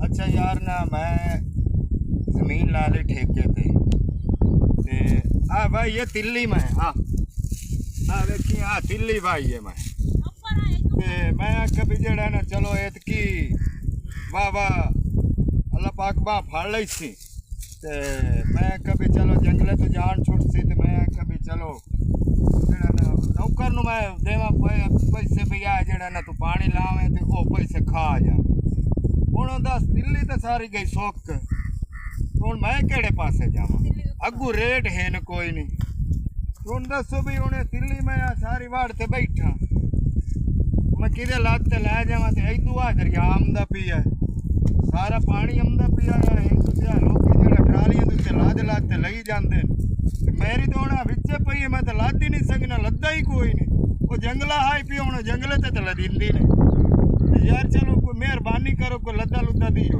अच्छा यार ना मैं ज़मीन ला ली ठेके पे ते भाई ये तिल्ली में हाँ देखिए तिल्ली भाई है मैं ते मैं कभी जड़ा ना चलो एतकी वाह वाह अल्लाह पाक बाह फाड़ ली थी ते मैं कभी चलो जंगले तो जान छुट सी ते मैं कभी चलो जड़ा ना नौकर नु मैं देवा पैसे भी आ जड़ा ना तू पानी लावे ते ओ पैसे खा जा ਹੁਣ दस दिल्ली तो सारी गई सुख हूँ मैं केड़े पासे जावा अगू रेट है न कोई नहीं हूँ दसो भी उन्हें दिल्ली में सारी वाड़ ते बैठा मैं कि लद लै जावा तो इदू आ दरिया आमदा पिया सारा पानी आमदा पिया लोग जो ट्रालियां लद लद लई जाते मेरी तो हूँ बिचे पई है मैं तो लद ही नहीं सकना लद्दा ही कोई नहीं वो जंगला हाई पी हूँ जंगले तो लदी नहीं यार चलो कोई मेहरबानी करो कोई लद्दा लुद्दा दी हो